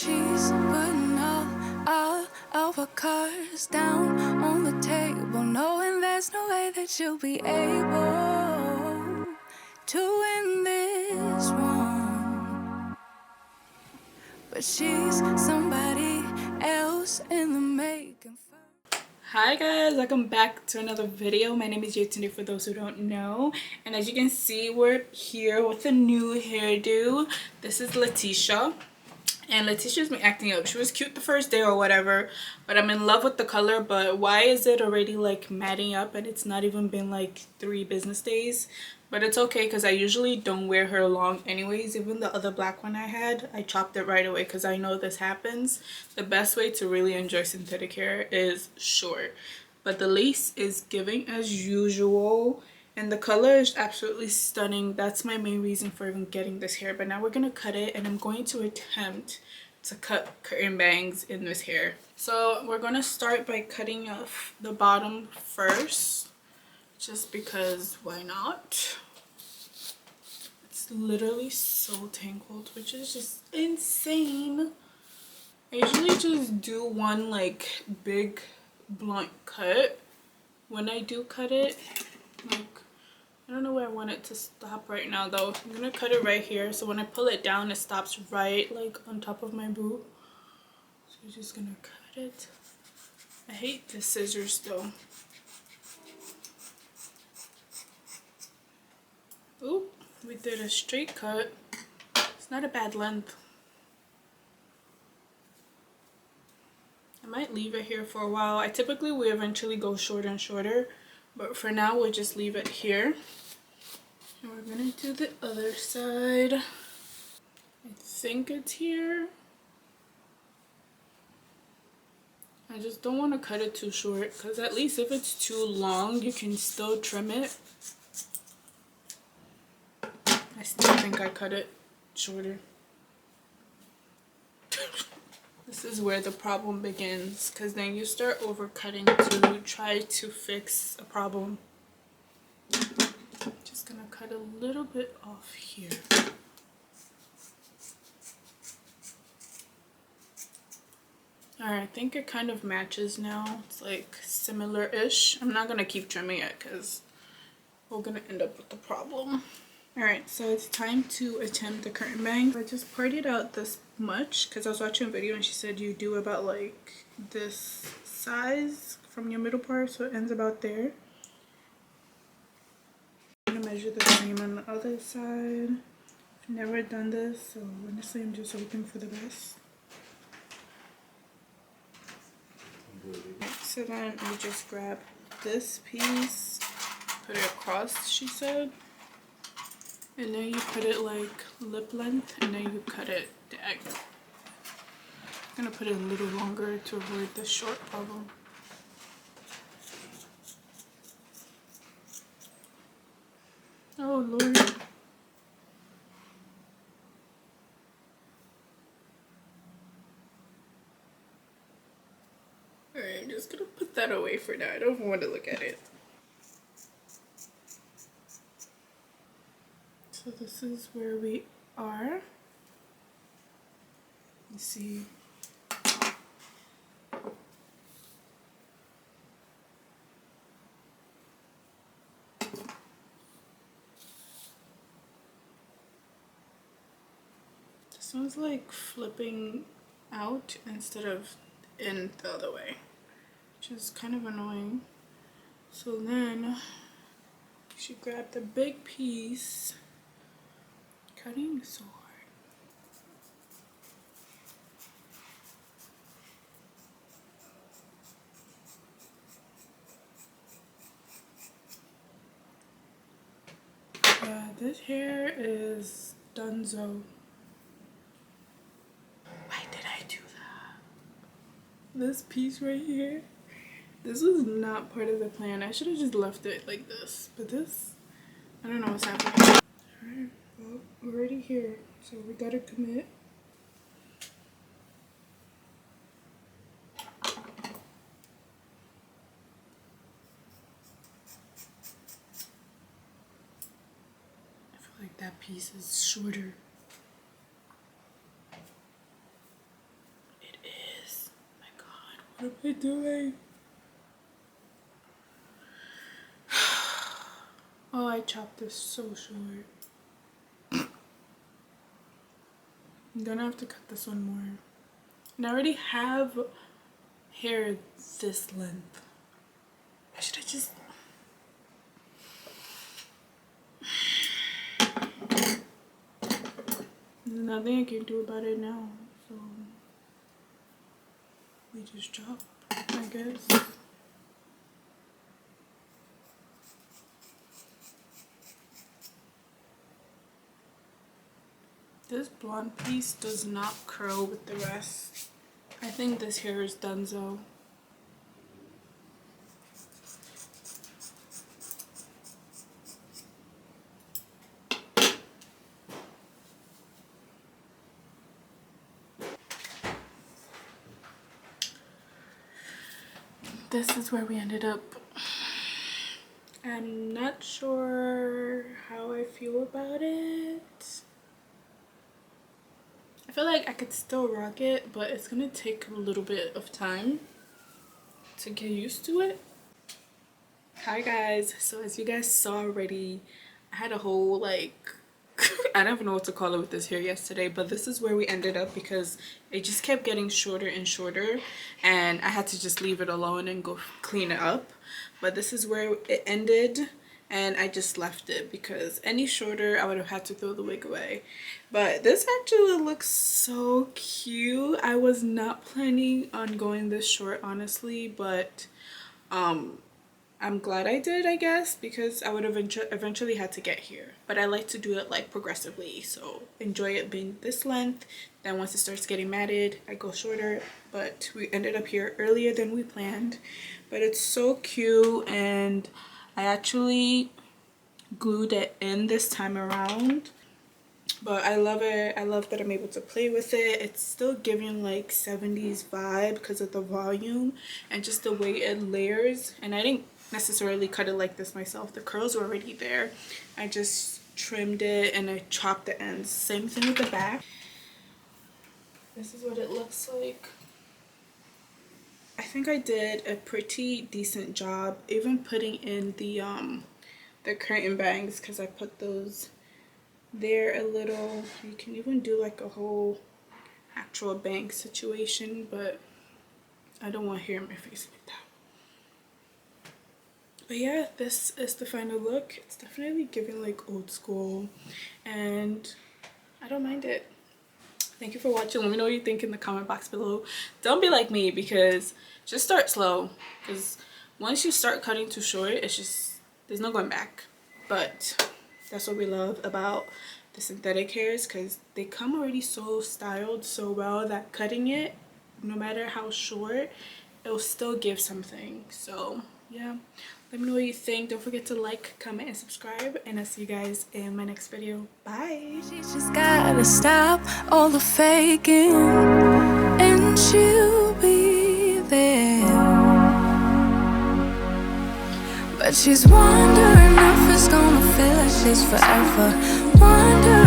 she's putting all of her cards down on the table, knowing there's no way that she'll be able to win this one. But she's somebody else in the making. Hi guys, welcome back to another video. My name is Yatunde for those who don't know, and as you can see, we're here with a new hairdo. This is Latisha, and Latisha's been acting up. She was cute the first day or whatever, but I'm in love with the color. But why is it already like matting up and it's not even been like 3 business days? But it's okay because I usually don't wear her long anyways. Even the other black one I had, I chopped it right away because I know this happens. The best way to really enjoy synthetic hair is short. But the lace is giving as usual. And the color is absolutely stunning. That's my main reason for even getting this hair. But now we're going to cut it, and I'm going to attempt to cut curtain bangs in this hair. So we're going to start by cutting off the bottom first. Just because why not? It's literally so tangled, which is just insane. I usually just do one like big blunt cut when I do cut it. Like, I don't know where I want it to stop right now though. I'm gonna cut it right here, so when I pull it down it stops right like on top of my boob. So I'm just gonna cut it. I hate the scissors though. Oop, we did a straight cut. It's not a bad length. I might leave it here for a while. I typically will eventually go shorter and shorter, but for now we'll just leave it here. And we're gonna do the other side. I think it's here. I just don't want to cut it too short because at least if it's too long you can still trim it. I still think I cut it shorter. This is where the problem begins, because then you start overcutting to try to fix a problem. Just gonna cut a little bit off here. Alright, I think it kind of matches now. It's like similar-ish. I'm not gonna keep trimming it because we're gonna end up with the problem. Alright, so it's time to attempt the curtain bangs. I just partied out this much because I was watching a video and she said you do about like this size from your middle part, so it ends about there. I'm gonna measure the same on the other side. I've never done this, so honestly I'm just hoping for the best. So then you just grab this piece, put it across, she said. And then you put it like lip length, and then you cut it diagonal. I'm gonna put it a little longer to avoid the short problem. Oh Lord. Alright, I'm just gonna put that away for now. I don't want to look at it. So this is where we are. Let's see. This one's like flipping out instead of in the other way, which is kind of annoying. So then you should grab the big piece. Cutting is so hard. Yeah, this hair is donezo. Why did I do that? This piece right here, this was not part of the plan. I should have just left it like this, but this, I don't know what's happening. Alright, well, we're already here, so we gotta commit. Like that piece is shorter. What am I doing? Oh, I chopped this so short. I'm gonna have to cut this one more. And I already have hair this length. Should I just... There's nothing I can do about it now, so we just chop, I guess. This blonde piece does not curl with the rest. I think this hair is donezo. This is where we ended up. I'm not sure how I feel about it. I feel like I could still rock it, but it's gonna take a little bit of time to get used to it. Hi guys, so as you guys saw already, I had a whole like I don't even know what to call it with this hair yesterday, but this is where we ended up because it just kept getting shorter and shorter and I had to just leave it alone and go clean it up. But this is where it ended and I just left it because any shorter I would have had to throw the wig away. But this actually looks so cute. I was not planning on going this short honestly, but I'm glad I did, I guess, because I would have eventually had to get here. But I like to do it like progressively, so enjoy it being this length. Then once it starts getting matted, I go shorter. But we ended up here earlier than we planned. But it's so cute, and I actually glued it in this time around. But I love it. I love that I'm able to play with it. It's still giving like 70s vibe because of the volume and just the way it layers. And I didn't necessarily cut it like this myself. The curls were already there. I just trimmed it and I chopped the ends. Same thing with the back. This is what it looks like. I think I did a pretty decent job even putting in the curtain bangs because I put those there a little. You can even do like a whole actual bang situation, but I don't want hair in my face like that. But yeah, this is the final look. It's definitely giving like old school and I don't mind it. Thank you for watching. Let me know what you think in the comment box below. Don't be like me, because just start slow, because once you start cutting too short, it's just, there's no going back. But that's what we love about the synthetic hairs, because they come already so styled so well that cutting it, no matter how short, it'll still give something. So yeah, let me know what you think. Don't forget to like, comment, and subscribe, and I'll see you guys in my next video. Bye. She's just gotta stop all the faking, and she'll be there. But she's wondering if it's gonna feel like this forever. Wondering